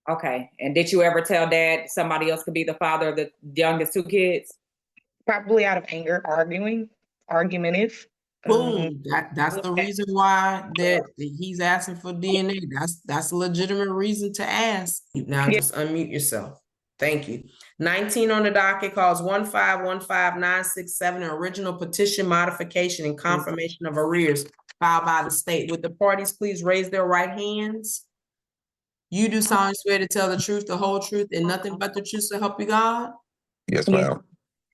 Okay. And did you ever tell dad somebody else could be the father of the youngest two kids? Probably out of anger, argumentative. Boom. That's the reason why that he's asking for DNA. That's a legitimate reason to ask. Now just unmute yourself. Thank you. 19 on the docket calls 1515967, original petition modification and confirmation of arrears filed by the state. Would the parties please raise their right hands? You do solemnly swear to tell the truth, the whole truth, and nothing but the truth to help you God? Yes, ma'am.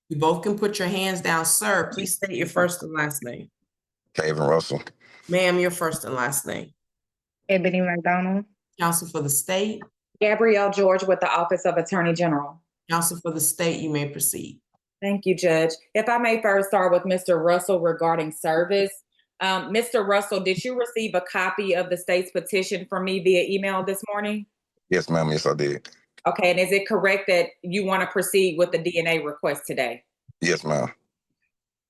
You both can put your hands down, sir. Please state your first and last name. Kevin Russell. Ma'am, your first and last name. Ebony McDonald. Counsel for the state. Gabrielle George with the Office of Attorney General. Counsel for the state, you may proceed. Thank you, Judge. If I may first start with Mr. Russell regarding service. Mr. Russell, did you receive a copy of the state's petition from me via email this morning? Yes, ma'am. Yes, I did. Okay, and is it correct that you want to proceed with the DNA request today? Yes, ma'am.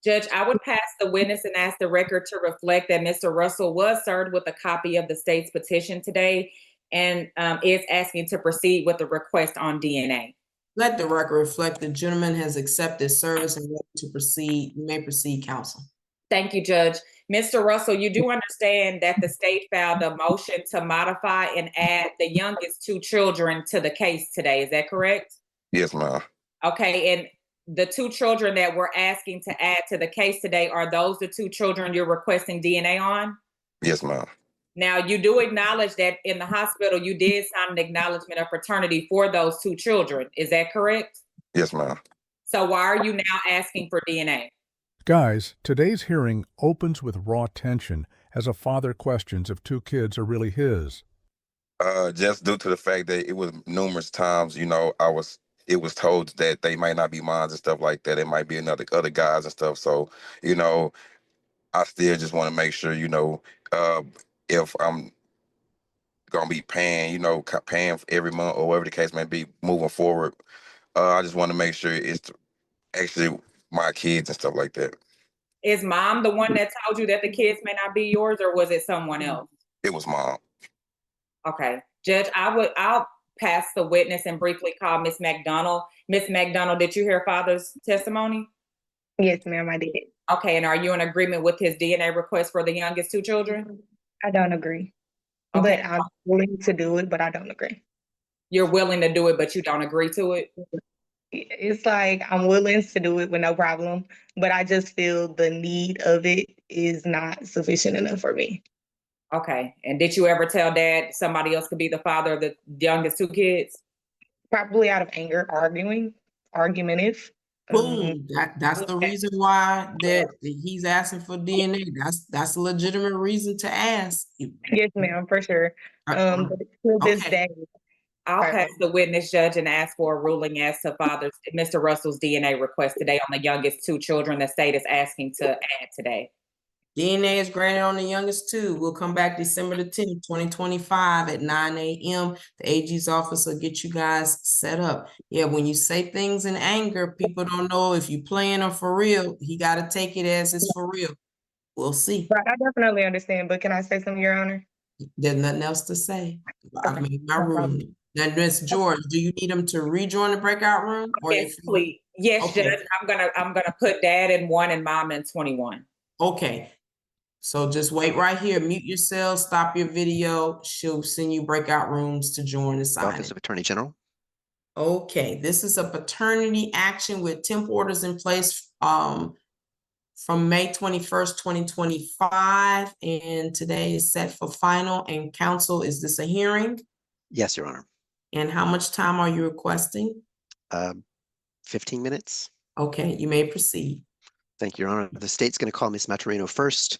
Judge, I would pass the witness and ask the record to reflect that Mr. Russell was served with a copy of the state's petition today and is asking to proceed with the request on DNA. Let the record reflect the gentleman has accepted service and ready to proceed. You may proceed, counsel. Thank you, Judge. Mr. Russell, you do understand that the state filed a motion to modify and add the youngest two children to the case today. Is that correct? Yes, ma'am. Okay, and the two children that we're asking to add to the case today, are those the two children you're requesting DNA on? Yes, ma'am. Now, you do acknowledge that in the hospital, you did sign an acknowledgement of paternity for those two children. Is that correct? Yes, ma'am. So why are you now asking for DNA? Guys, today's hearing opens with raw tension as a father questions if two kids are really his. Just due to the fact that it was numerous times, it was told that they might not be mine and stuff like that. It might be other guys and stuff. So, I still just want to make sure, if I'm gonna be paying every month or whatever the case may be moving forward, I just want to make sure it's actually my kids and stuff like that. Is mom the one that told you that the kids may not be yours, or was it someone else? It was mom. Okay, Judge, I'll pass the witness and briefly call Ms. McDonald. Ms. McDonald, did you hear father's testimony? Yes, ma'am, I did. Okay, and are you in agreement with his DNA request for the youngest two children? I don't agree. Okay. But I'm willing to do it, but I don't agree. You're willing to do it, but you don't agree to it? It's like I'm willing to do it with no problem, but I just feel the need of it is not sufficient enough for me. Okay, and did you ever tell dad somebody else could be the father of the youngest two kids? Probably out of anger, argumentative. Boom. That's the reason why that he's asking for DNA. That's a legitimate reason to ask. Yes, ma'am, for sure. But to this day, I'll pass the witness, Judge, and ask for a ruling as to Mr. Russell's DNA request today on the youngest two children the state is asking to add today. DNA is granted on the youngest two. We'll come back December the 10th, 2025 at 9 a.m. The AG's office will get you guys set up. Yeah, when you say things in anger, people don't know if you playing or for real. He got to take it as it's for real. We'll see. Right, I definitely understand, but can I say something, Your Honor? There's nothing else to say. I've made my ruling. Now, Ms. George, do you need him to rejoin the breakout room? Yes, please. Yes, okay. Judge. I'm gonna put dad in 1 and mom in 21. Okay. So just wait right here. Mute yourself. Stop your video. She'll send you breakout rooms to join the sign. Office of Attorney General. Okay. This is a paternity action with temp orders in place from May 21st, 2025. And today is set for final. And counsel, is this a hearing? Yes, Your Honor. And how much time are you requesting? 15 minutes. Okay, you may proceed. Thank you, Your Honor. The state's going to call Ms. Maturino first.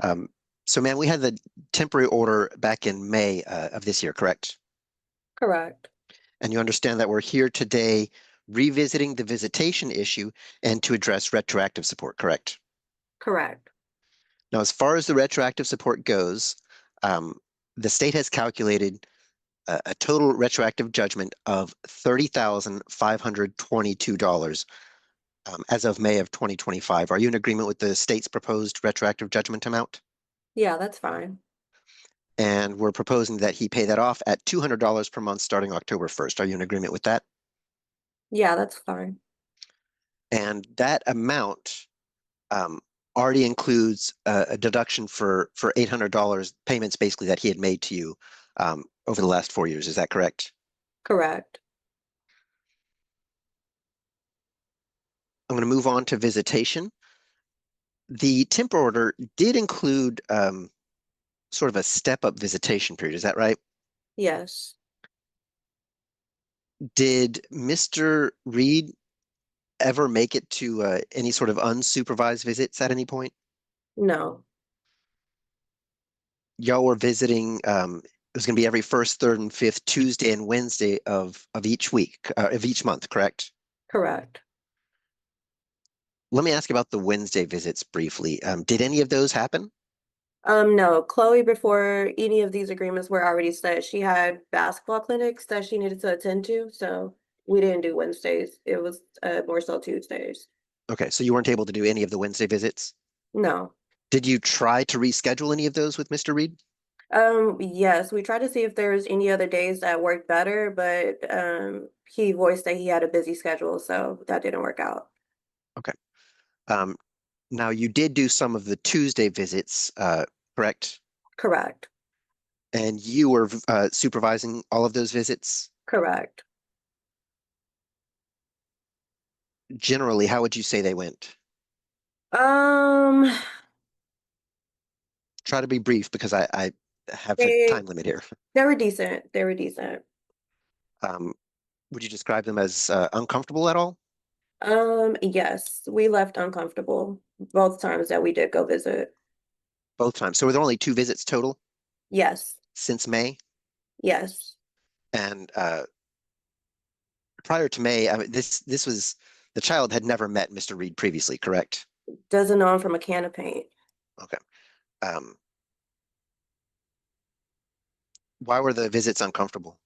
So, ma'am, we had the temporary order back in May of this year, correct? Correct. And you understand that we're here today revisiting the visitation issue and to address retroactive support, correct? Correct. Now, as far as the retroactive support goes, the state has calculated a total retroactive judgment of $30,522 as of May of 2025. Are you in agreement with the state's proposed retroactive judgment amount? Yeah, that's fine. And we're proposing that he pay that off at $200 per month starting October 1st. Are you in agreement with that? Yeah, that's fine. And that amount already includes a deduction for $800 payments basically that he had made to you over the last 4 years. Is that correct? Correct. I'm going to move on to visitation. The temp order did include sort of a step-up visitation period. Is that right? Yes. Did Mr. Reed ever make it to any sort of unsupervised visits at any point? No. Y'all were visiting, it was going to be every first, third, and fifth Tuesday and Wednesday of each week, of each month, correct? Correct. Let me ask about the Wednesday visits briefly. Did any of those happen? No, Chloe, before any of these agreements were already set, she had basketball clinics that she needed to attend to, so we didn't do Wednesdays. It was more so Tuesdays. Okay, so you weren't able to do any of the Wednesday visits? No. Did you try to reschedule any of those with Mr. Reed? Yes, we tried to see if there's any other days that worked better, but he voiced that he had a busy schedule, so that didn't work out. Okay. Now you did do some of the Tuesday visits, correct? Correct. And you were supervising all of those visits? Correct. Generally, how would you say they went? Um, Try to be brief because I have a they time limit here. they were decent. They were decent. Would you describe them as uncomfortable at all? Yes, we left uncomfortable both times that we did go visit. Both times. So were there only 2 visits total Yes. since May? Yes. And prior to May, I mean, this was the child had never met Mr. Reed previously, correct? Doesn't know him from a can of paint. Okay. Why were the visits uncomfortable?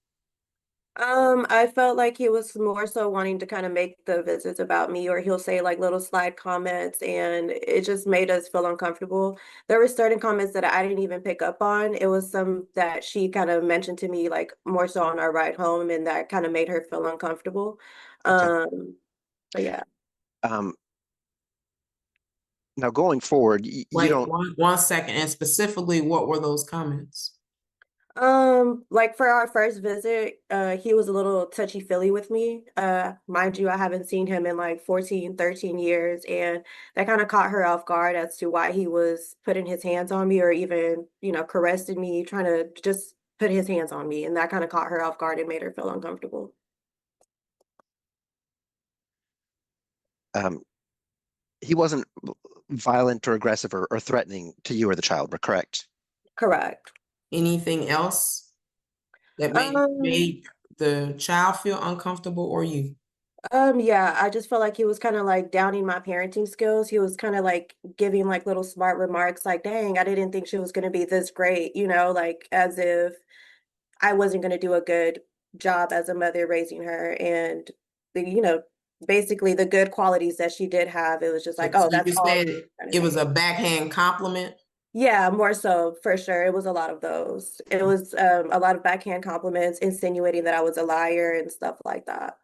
I felt like he was more so wanting to kind of make the visits about me, or he'll say like little slide comments, and it just made us feel uncomfortable. There were certain comments that I didn't even pick up on. It was some that she kind of mentioned to me, like more so on our ride home, and that kind of made her feel uncomfortable. Okay. But yeah. Um, Now going forward, you Wait, don't. one second, and specifically, what were those comments? Like for our first visit, he was a little touchy-feely with me. Mind you, I haven't seen him in like 14, 13 years, and that kind of caught her off guard as to why he was putting his hands on me or even, caressing me, trying to just put his hands on me. And that kind of caught her off guard and made her feel uncomfortable. He wasn't violent or aggressive or threatening to you or the child, but correct? Correct. Anything else that made the child feel uncomfortable or you? Yeah, I just felt like he was kind of like downing my parenting skills. He was kind of like giving like little smart remarks like, dang, I didn't think she was going to be this great, like as if I wasn't going to do a good job as a mother raising her. And, the, you know, basically the good qualities that she did have, it was just like, So oh, that's you all. said it was a backhand compliment? Yeah, more so for sure. It was a lot of those. It was a lot of backhand compliments, insinuating that I was a liar and stuff like that.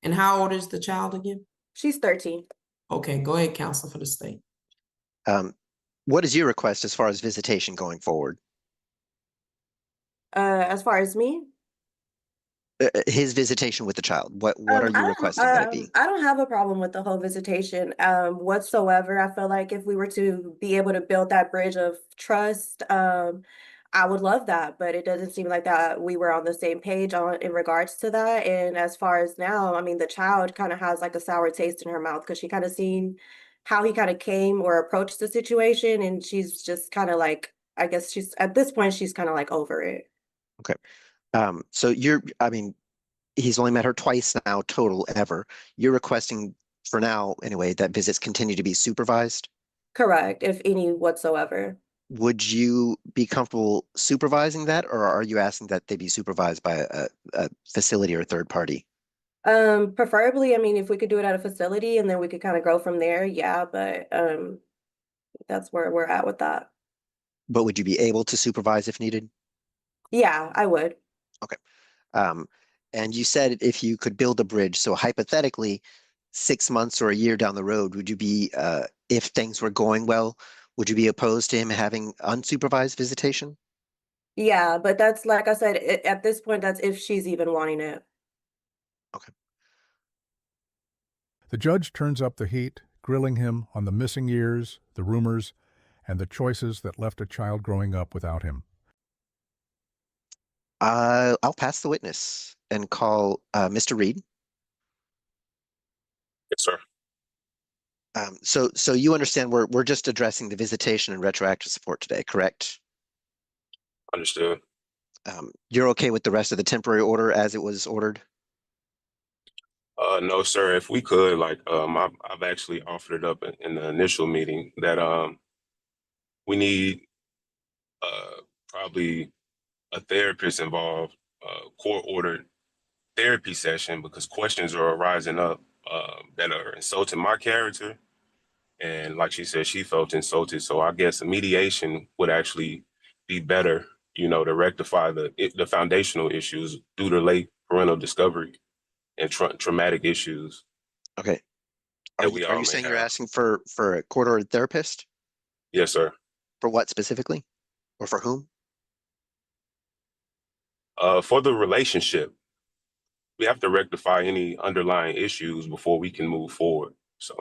And how old is the child again? She's 13. Okay, go ahead, counsel for the state. What is your request as far as visitation going forward? As far as me, His visitation with the child. What are you requesting that it be? I don't have a problem with the whole visitation whatsoever. I feel like if we were to be able to build that bridge of trust, I would love that, but it doesn't seem like that we were on the same page in regards to that. And as far as now, I mean, the child kind of has like a sour taste in her mouth because she kind of seen how he kind of came or approached the situation, and she's just kind of like, I guess she's at this point, she's kind of like over it. Okay. So I mean, he's only met her twice now total ever. You're requesting for now, anyway, that visits continue to be supervised? Correct, if any whatsoever. Would you be comfortable supervising that, or are you asking that they be supervised by a facility or a third party? Preferably, I mean, if we could do it at a facility and then we could kind of go from there, yeah, but that's where we're at with that. But would you be able to supervise if needed? Yeah, I would. Um, and you said if you could build a bridge, so hypothetically, 6 months or a year down the road, would you be, if things were going well, would you be opposed to him having unsupervised visitation? Yeah, but that's like I said, at this point, that's if she's even wanting it. Okay. The judge turns up the heat, grilling him on the missing years, the rumors, and the choices that left a child growing up without him. I'll pass the witness and call Mr. Reed. Yes, sir. So you understand we're just addressing the visitation and retroactive support today, correct? Understood. You're okay with the rest of the temporary order as it was ordered? No, sir. If we could, like, I've actually offered it up in the initial meeting that we need probably a therapist involved, court-ordered therapy session because questions are arising up that are insulting my character. And like she said, she felt insulted. So I guess a mediation would actually be better, to rectify the foundational issues due to late parental discovery and traumatic issues Okay. Are that you, we are all you may saying you're have. asking for a court-ordered therapist? Yes, sir. For what specifically? Or for whom? For the relationship, we have to rectify any underlying issues before we can move forward. So,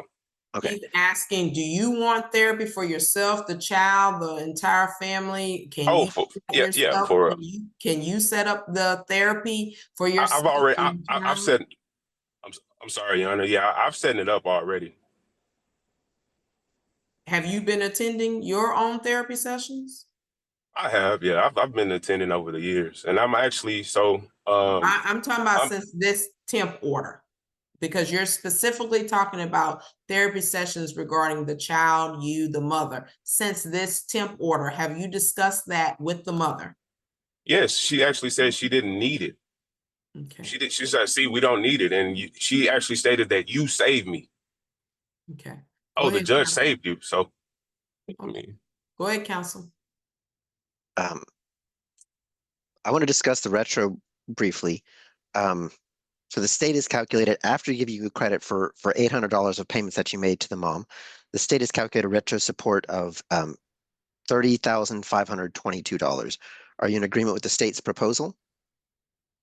Okay. He's asking, do you want therapy for yourself, the child, the entire family? Can you do that yeah, yourself? for Can you set up the therapy for I've yourself already, and the I've child? said, I'm sorry, Your Honor. Yeah, I've set it up already. Have you been attending your own therapy sessions? I have, yeah. I've been attending over the years, and I'm actually I'm talking about I'm since this temp order, because you're specifically talking about therapy sessions regarding the child, you, the mother. Since this temp order, have you discussed that with the mother? yes. She actually said she didn't need it. Okay. She did. She said, "See, we don't need it," and she actually stated that you saved me. Okay. Oh, the judge saved you. So, I Okay. mean, Go ahead, counsel. I want to discuss the retro briefly. So the state is calculated after giving you credit for $800 of payments that you made to the mom. The state has calculated retro support of $30,522. Are you in agreement with the state's proposal?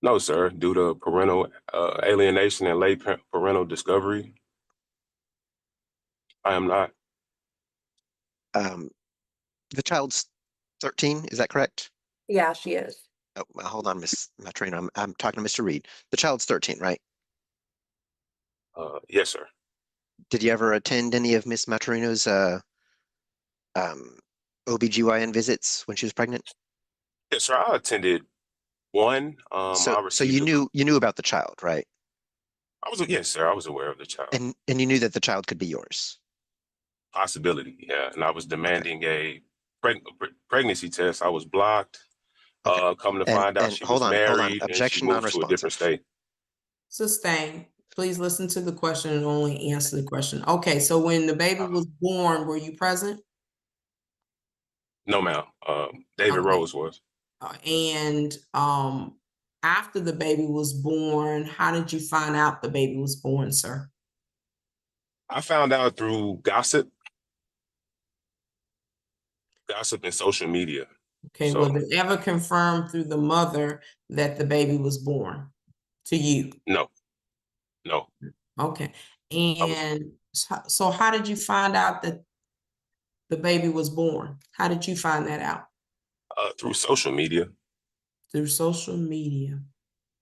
no, sir. Due to parental alienation and late parental discovery, I am not. The child's 13, is that correct? Yeah, she is. Oh, hold on, Miss Matrina. I'm talking to Mr. Reed. The child's 13, right? Yes, sir. Did you ever attend any of Miss Matrina's OBGYN visits when she was pregnant? Yes, sir. I attended one. So I so received. you knew about the child, right? Yes, sir. I was aware of the child And you knew that the child could be yours. possibility. Yeah, and I was Okay. demanding a pregnancy test. I was blocked. Okay. Coming to And find out she hold was on. married and she Objection moved to a different non-responsive. state. Sustain. Please listen to the question and only answer the question. Okay, so when the baby was born, were you present? No, ma'am. David Okay. Rose was. And after the baby was born, how did you find out the baby was born, sir? I found out through gossip and social media. Okay, So, was it ever confirmed through the mother that the baby was born to you? no. Okay, I was and so how did you find out that the baby was born? How did you find that out? through social media. Through social media.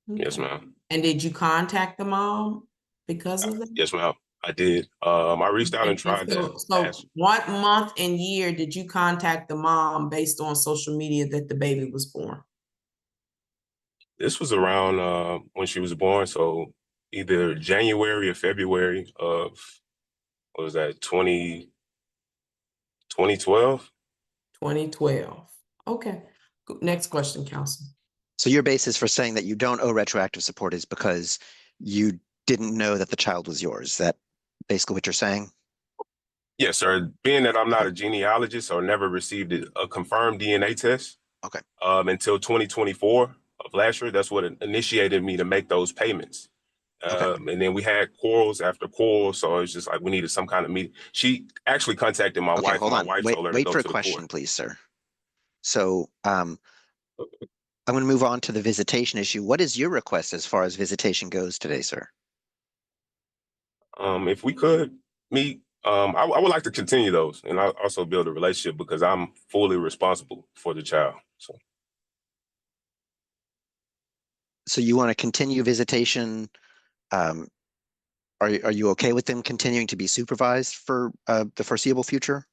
Yes, Okay. ma'am. And did you contact the mom because of that? Yes, ma'am. I did. I reached out and tried to So ask. what month and year did you contact the mom based on social media that the baby was born? This was around when she was born, so either January or February of, what was that, 2012? 2012. Okay. Next question, counsel. So your basis for saying that you don't owe retroactive support is because you didn't know that the child was yours. Is that basically what you're saying? Yes, sir. Being that I'm not a genealogist or never received a confirmed DNA test, Okay. Until 2024 of last year. That's what initiated me to make those payments. Okay. And then we had quarrels after quarrels, so it's just like we needed some kind of meeting. She actually contacted my Okay, wife, hold and my on. wife Wait, told her to wait go for a to the question, court. please, sir. So, I'm going to move on to the visitation issue. What is your request as far as visitation goes today, sir? If we could meet, I would like to continue those, and I also build a relationship because I'm fully responsible for the child. So you want to continue visitation? Um, are you okay with them continuing to be supervised for the foreseeable future?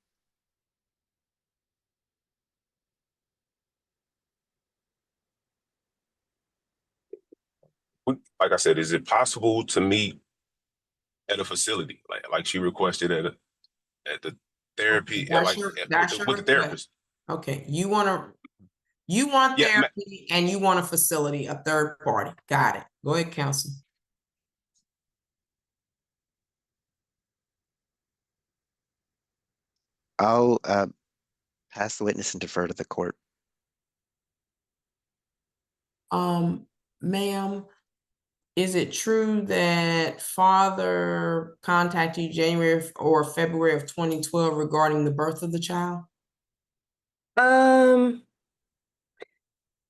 Like I said, is it possible to meet at a facility, like she requested at the therapy, That's your with the request. therapist? Okay, you want Yeah, therapy and you want a facility, a third party. Got it. Go ahead, counsel. I'll pass the witness and defer to the court. Ma'am, is it true that father contacted you January or February of 2012 regarding the birth of the child?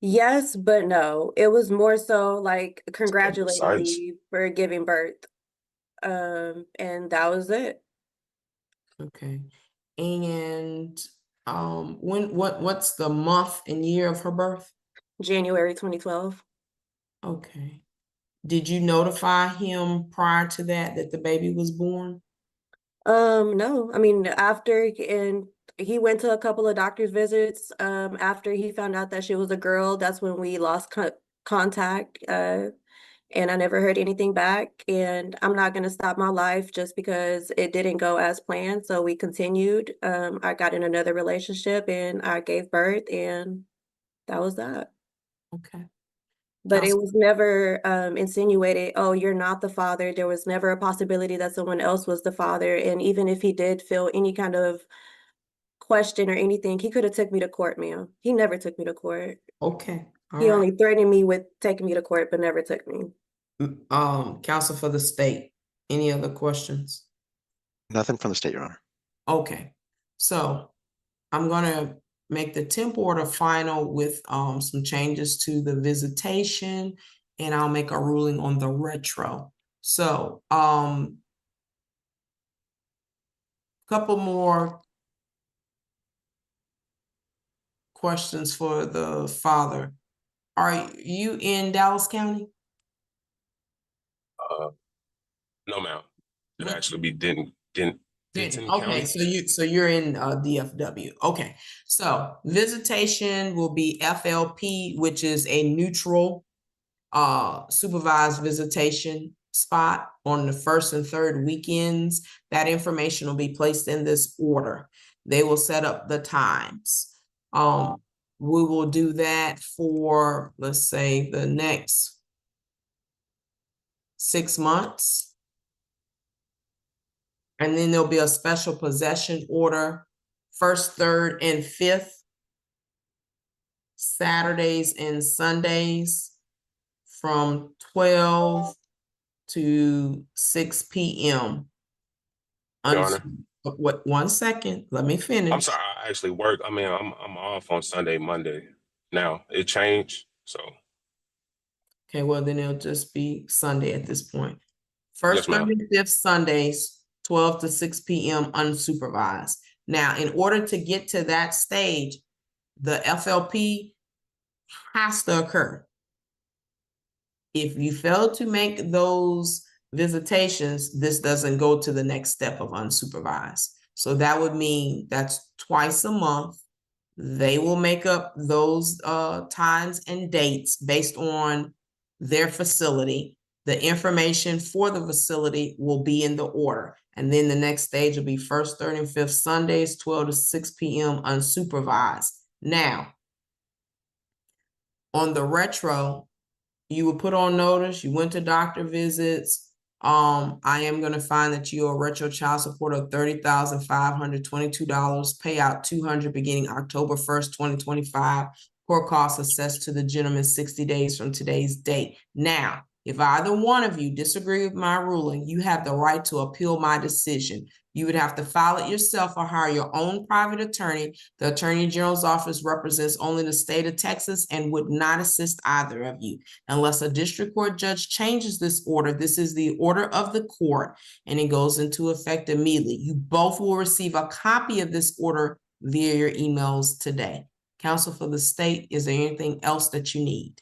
Yes, but no. It was more so like congratulating precise. me for giving birth. And that was it. Okay. And what's the month and year of her birth? January 2012. Okay. Did you notify him prior to that the baby was born? No. I mean, after and he went to a couple of doctor's visits. After he found out that she was a girl, that's when we lost contact. And I never heard anything back. And I'm not gonna stop my life just because it didn't go as planned. So we continued. I got in another relationship and I gave birth, and that was that. Okay. But it Counsel- was never insinuated, oh, you're not the father. There was never a possibility that someone else was the father. And even if he did feel any kind of question or anything, he could have took me to court, ma'am. He never took me to court. Okay. All He right. only threatened me with taking me to court, but never took me. Counsel for the state, any other questions? Nothing from the state, Your Honor. Okay, so I'm gonna make the temp order final with some changes to the visitation, and I'll make a ruling on the retro. So couple more questions for the father. Are you in Dallas County? No, ma'am. It What- actually be Denton County. Okay, so you're in DFW. Okay, so visitation will be FLP, which is a neutral supervised visitation spot on the first and third weekends. That information will be placed in this order. They will set up the times. We will do that for, let's say, the next 6 months. And then there'll be a special possession order, first, third, and fifth, Saturdays and Sundays from 12 to 6 p.m. Your Honor. What? 1 second. Let me finish. I'm sorry. I actually work. I mean, I'm off on Sunday, Monday. Now it changed, so. Okay, well then it'll just be Sunday at this point. First, Yes, ma'am. third, and fifth Sundays, 12 to 6 p.m. unsupervised. Now, in order to get to that stage, the FLP has to occur. If you fail to make those visitations, this doesn't go to the next step of unsupervised. So that would mean that's twice a month. They will make up those times and dates based on their facility. The information for the facility will be in the order. And then the next stage will be first, third, and fifth Sundays, 12 to 6 p.m. unsupervised. Now, on the retro, you were put on notice, you went to doctor visits. I am gonna find that you owe retro child support of $30,522, pay out $200 beginning October 1st, 2025. Court costs assessed to the gentleman 60 days from today's date. Now, if either one of you disagree with my ruling, you have the right to appeal my decision. You would have to file it yourself or hire your own private attorney. The Attorney General's office represents only the state of Texas and would not assist either of you. Unless a district court judge changes this order, this is the order of the court, and it goes into effect immediately. You both will receive a copy of this order via your emails today. Counsel for the state, is there anything else that you need?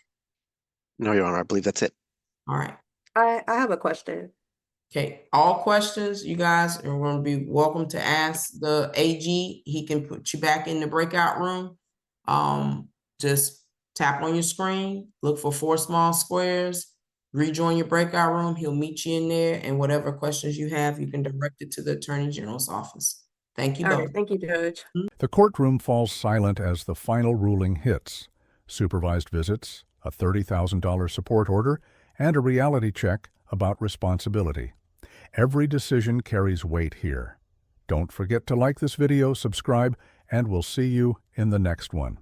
No, Your Honor, I believe that's it. All right. I have a question. Okay, all questions, you guys are going to be welcome to ask the AG. He can put you back in the breakout room. Just tap on your screen, look for 4 small squares, rejoin your breakout room. He'll meet you in there, and whatever questions you have, you can direct it to the Attorney General's office. Thank you All both. right, thank you, Judge. The courtroom falls silent as the final ruling hits. Supervised visits, a $30,000 support order, and a reality check about responsibility. Every decision carries weight here. Don't forget to like this video, subscribe, and we'll see you in the next one.